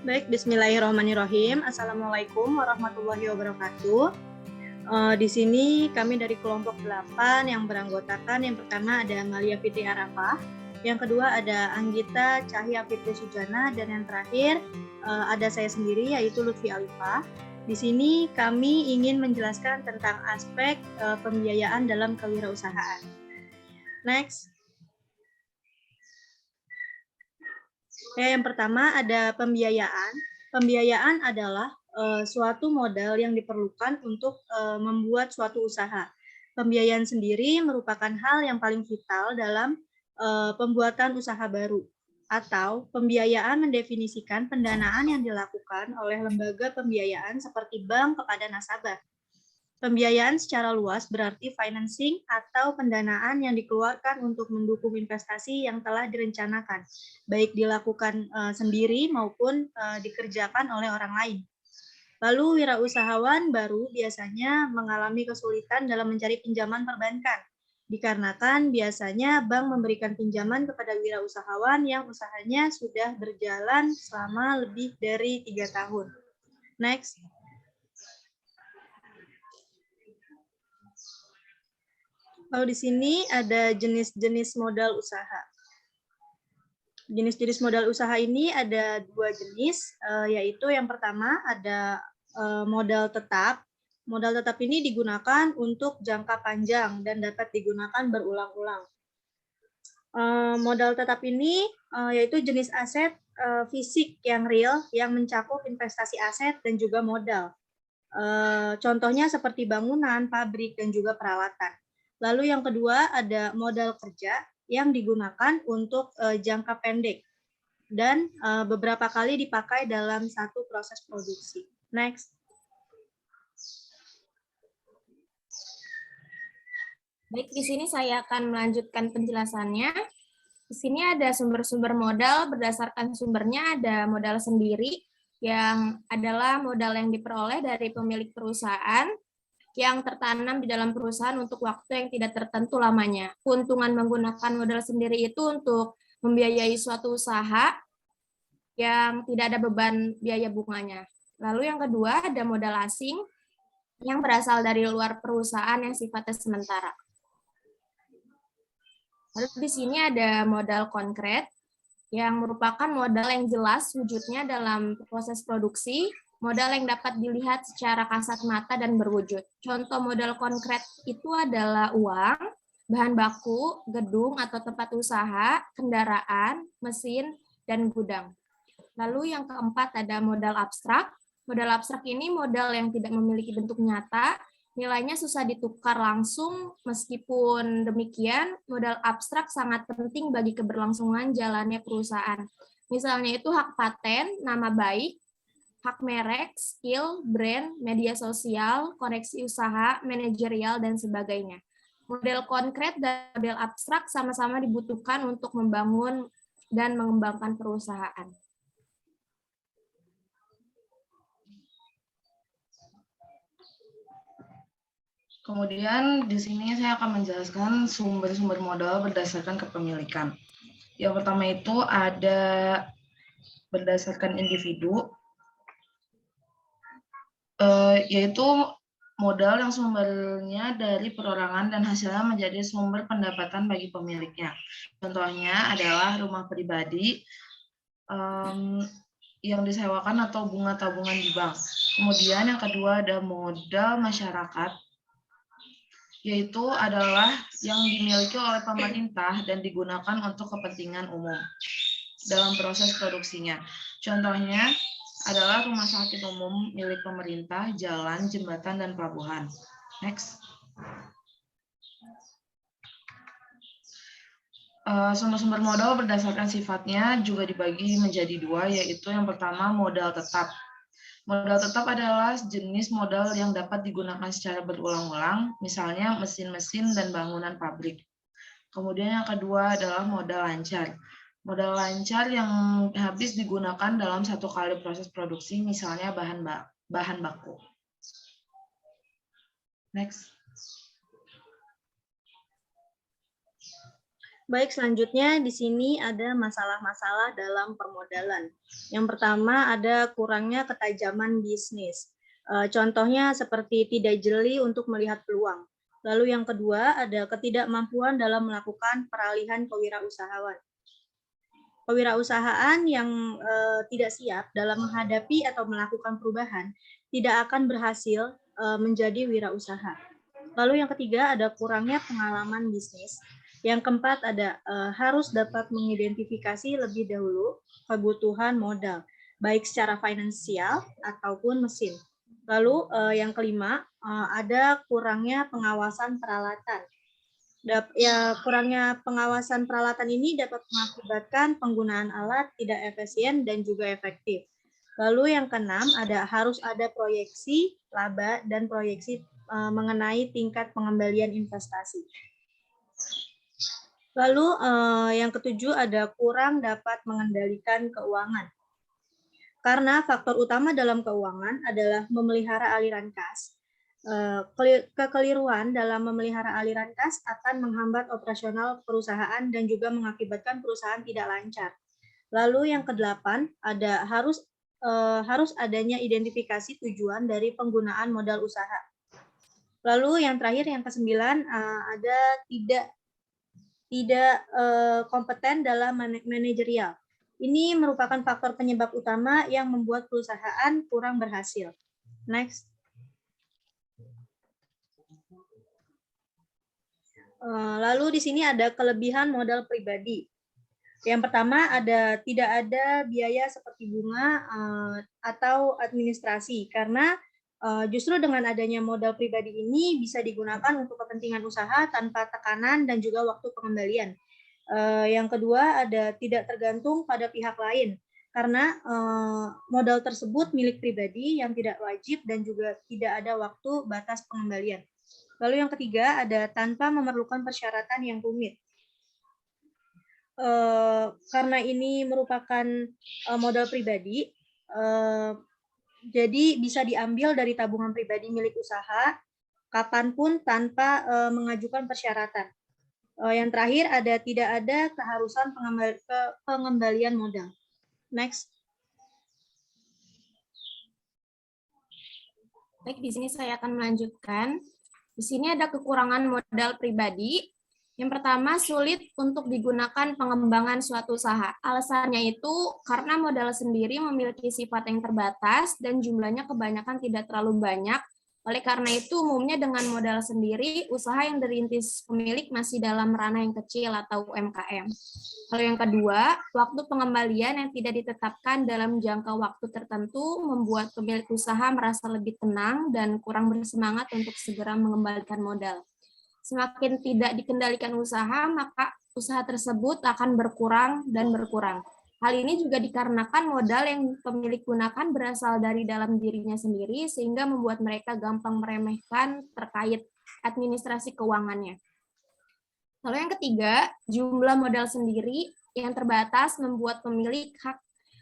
Baik, bismillahirrahmanirrahim. Assalamualaikum warahmatullahi wabarakatuh. Di sini kami dari kelompok 8 yang beranggotakan, yang pertama ada Amalia Fitri Arafah, yang kedua ada Anggita Cahya Fitri Sujana, dan yang terakhir ada saya sendiri yaitu Lutfi Alifah. Di sini kami ingin menjelaskan tentang aspek pembiayaan dalam kewirausahaan. Next. Yang pertama ada pembiayaan. Pembiayaan adalah suatu modal yang diperlukan untuk membuat suatu usaha. Pembiayaan sendiri merupakan hal yang paling vital dalam pembuatan usaha baru. Atau pembiayaan mendefinisikan pendanaan yang dilakukan oleh lembaga pembiayaan seperti bank kepada nasabah. Pembiayaan secara luas berarti financing atau pendanaan yang dikeluarkan untuk mendukung investasi yang telah direncanakan, baik dilakukan sendiri maupun dikerjakan oleh orang lain. Lalu wirausahawan baru biasanya mengalami kesulitan dalam mencari pinjaman perbankan, dikarenakan biasanya bank memberikan pinjaman kepada wirausahawan yang usahanya sudah berjalan selama lebih dari 3 tahun. Next. Lalu di sini ada jenis-jenis modal usaha. Jenis-jenis modal usaha ini ada 2 jenis, yaitu yang pertama ada modal tetap. Modal tetap ini digunakan untuk jangka panjang dan dapat digunakan berulang-ulang. Modal tetap ini yaitu jenis aset fisik yang real yang mencakup investasi aset dan juga modal. Contohnya seperti bangunan, pabrik, dan juga peralatan. Lalu yang kedua ada modal kerja yang digunakan untuk jangka pendek dan beberapa kali dipakai dalam satu proses produksi. Next. Baik, di sini saya akan melanjutkan penjelasannya. Di sini ada sumber-sumber modal, berdasarkan sumbernya ada modal sendiri, yang adalah modal yang diperoleh dari pemilik perusahaan, yang tertanam di dalam perusahaan untuk waktu yang tidak tertentu lamanya. Keuntungan menggunakan modal sendiri itu untuk membiayai suatu usaha yang tidak ada beban biaya bunganya. Lalu yang kedua ada modal asing yang berasal dari luar perusahaan yang sifatnya sementara. Lalu di sini ada modal konkret yang merupakan modal yang jelas wujudnya dalam proses produksi, modal yang dapat dilihat secara kasat mata dan berwujud. Contoh modal konkret itu adalah uang, bahan baku, gedung atau tempat usaha, kendaraan, mesin, dan gudang. Lalu yang keempat ada modal abstrak. Modal abstrak ini modal yang tidak memiliki bentuk nyata, nilainya susah ditukar langsung, meskipun demikian, modal abstrak sangat penting bagi keberlangsungan jalannya perusahaan. Misalnya itu hak paten, nama baik, hak merek, skill, brand, media sosial, koneksi usaha, manajerial, dan sebagainya. Model konkret dan model abstrak sama-sama dibutuhkan untuk membangun dan mengembangkan perusahaan. Kemudian di sini saya akan menjelaskan sumber-sumber modal berdasarkan kepemilikan. Yang pertama itu ada berdasarkan individu, yaitu modal yang sumbernya dari perorangan dan hasilnya menjadi sumber pendapatan bagi pemiliknya. Contohnya adalah rumah pribadi yang disewakan atau bunga tabungan di bank. Kemudian yang kedua ada modal masyarakat, yaitu adalah yang dimiliki oleh pemerintah dan digunakan untuk kepentingan umum dalam proses produksinya. Contohnya adalah rumah sakit umum milik pemerintah, jalan, jembatan, dan pelabuhan. Next. Sumber-sumber modal berdasarkan sifatnya juga dibagi menjadi 2, yaitu yang pertama modal tetap. Modal tetap adalah jenis modal yang dapat digunakan secara berulang-ulang, misalnya mesin-mesin dan bangunan pabrik. Kemudian yang kedua adalah modal lancar. Modal lancar yang habis digunakan dalam satu kali proses produksi, misalnya bahan baku. Next. Baik, selanjutnya di sini ada masalah-masalah dalam permodalan. Yang pertama ada kurangnya ketajaman bisnis. Contohnya seperti tidak jeli untuk melihat peluang. Lalu yang kedua ada ketidakmampuan dalam melakukan peralihan kewirausahaan. Kewirausahaan yang tidak siap dalam menghadapi atau melakukan perubahan tidak akan berhasil menjadi wirausaha. Lalu yang ketiga ada kurangnya pengalaman bisnis. Yang keempat ada harus dapat mengidentifikasi lebih dahulu kebutuhan modal, baik secara finansial ataupun mesin. Lalu yang kelima ada kurangnya pengawasan peralatan. Kurangnya pengawasan peralatan ini dapat mengakibatkan penggunaan alat tidak efisien dan juga efektif. Lalu yang keenam ada harus ada proyeksi laba dan proyeksi mengenai tingkat pengembalian investasi. Lalu yang ketujuh ada kurang dapat mengendalikan keuangan. Karena faktor utama dalam keuangan adalah memelihara aliran kas. Kekeliruan dalam memelihara aliran kas akan menghambat operasional perusahaan dan juga mengakibatkan perusahaan tidak lancar. Lalu yang kedelapan ada harus adanya identifikasi tujuan dari penggunaan modal usaha. Lalu yang terakhir yang kesembilan ada tidak kompeten dalam manajerial. Ini merupakan faktor penyebab utama yang membuat perusahaan kurang berhasil. Next. Lalu di sini ada kelebihan modal pribadi. Yang pertama tidak ada biaya seperti bunga atau administrasi karena justru dengan adanya modal pribadi ini bisa digunakan untuk kepentingan usaha tanpa tekanan dan juga waktu pengembalian. Yang kedua ada tidak tergantung pada pihak lain karena modal tersebut milik pribadi yang tidak wajib dan juga tidak ada waktu batas pengembalian. Lalu yang ketiga ada tanpa memerlukan persyaratan yang rumit. Karena ini merupakan modal pribadi, jadi bisa diambil dari tabungan pribadi milik usaha kapanpun tanpa mengajukan persyaratan. Yang terakhir ada tidak ada keharusan pengembalian modal. Next. Baik, di sini saya akan melanjutkan. Di sini ada kekurangan modal pribadi. Yang pertama, sulit untuk digunakan pengembangan suatu usaha. Alasannya itu karena modal sendiri memiliki sifat yang terbatas dan jumlahnya kebanyakan tidak terlalu banyak. Oleh karena itu, umumnya dengan modal sendiri, usaha yang dirintis pemilik masih dalam ranah yang kecil atau UMKM. Lalu yang kedua, waktu pengembalian yang tidak ditetapkan dalam jangka waktu tertentu membuat pemilik usaha merasa lebih tenang dan kurang bersemangat untuk segera mengembalikan modal. Semakin tidak dikendalikan usaha, maka usaha tersebut akan berkurang dan berkurang. Hal ini juga dikarenakan modal yang pemilik gunakan berasal dari dalam dirinya sendiri, sehingga membuat mereka gampang meremehkan terkait administrasi keuangannya. Lalu yang ketiga, jumlah modal sendiri yang terbatas membuat pemilik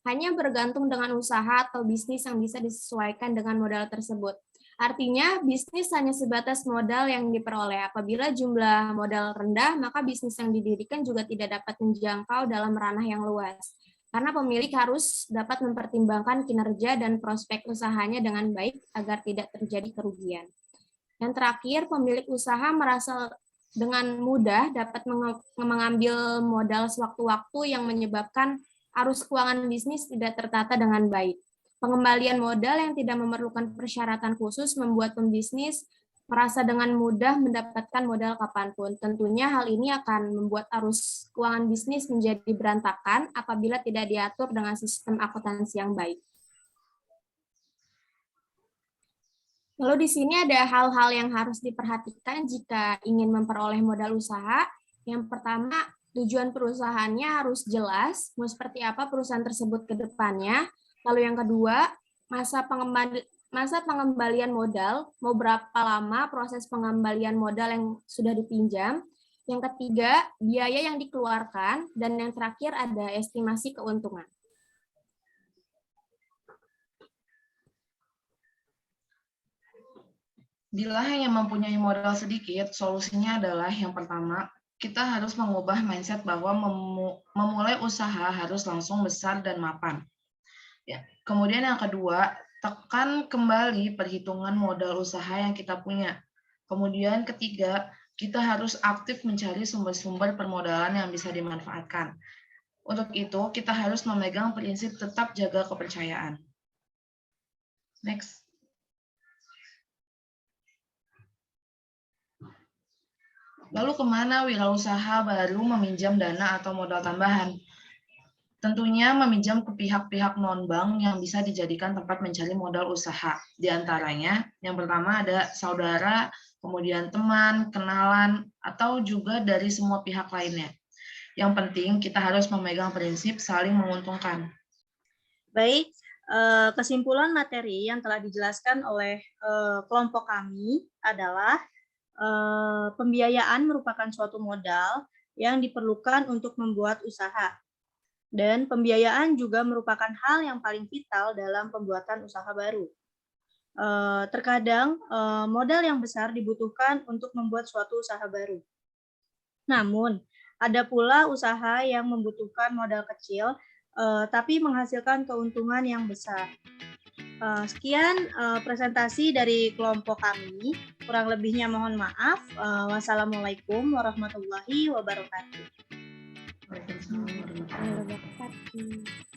hanya bergantung dengan usaha atau bisnis yang bisa disesuaikan dengan modal tersebut. Artinya, bisnis hanya sebatas modal yang diperoleh. Apabila jumlah modal rendah, maka bisnis yang didirikan juga tidak dapat menjangkau dalam ranah yang luas. Karena pemilik harus dapat mempertimbangkan kinerja dan prospek usahanya dengan baik agar tidak terjadi kerugian. Yang terakhir, pemilik usaha merasa dengan mudah dapat mengambil modal sewaktu-waktu yang menyebabkan arus keuangan bisnis tidak tertata dengan baik. Pengembalian modal yang tidak memerlukan persyaratan khusus membuat pembisnis merasa dengan mudah mendapatkan modal kapanpun. Tentunya hal ini akan membuat arus keuangan bisnis menjadi berantakan apabila tidak diatur dengan sistem akuntansi yang baik. Lalu di sini ada hal-hal yang harus diperhatikan jika ingin memperoleh modal usaha. Yang pertama, tujuan perusahaannya harus jelas, mau seperti apa perusahaan tersebut ke depannya. Lalu yang kedua, masa pengembalian modal, mau berapa lama proses pengembalian modal yang sudah dipinjam. Yang ketiga, biaya yang dikeluarkan. Dan yang terakhir ada estimasi keuntungan. Bila hanya mempunyai modal sedikit, solusinya adalah yang pertama, kita harus mengubah mindset bahwa memulai usaha harus langsung besar dan mapan. Ya. Kemudian yang kedua, tekan kembali perhitungan modal usaha yang kita punya. Kemudian ketiga, kita harus aktif mencari sumber-sumber permodalan yang bisa dimanfaatkan. Untuk itu, kita harus memegang prinsip tetap jaga kepercayaan. Next. Lalu kemana wirausaha baru meminjam dana atau modal tambahan? Tentunya meminjam ke pihak-pihak non-bank yang bisa dijadikan tempat mencari modal usaha. Di antaranya, yang pertama ada saudara, kemudian teman, kenalan, atau juga dari semua pihak lainnya. Yang penting kita harus memegang prinsip saling menguntungkan. Baik, kesimpulan materi yang telah dijelaskan oleh kelompok kami adalah pembiayaan merupakan suatu modal yang diperlukan untuk membuat usaha. Dan pembiayaan juga merupakan hal yang paling vital dalam pembuatan usaha baru. Terkadang modal yang besar dibutuhkan untuk membuat suatu usaha baru. Namun, ada pula usaha yang membutuhkan modal kecil, tapi menghasilkan keuntungan yang besar. Sekian presentasi dari kelompok kami. Kurang lebihnya mohon maaf. Wassalamualaikum warahmatullahi wabarakatuh. Waalaikumsalam warahmatullahi wabarakatuh.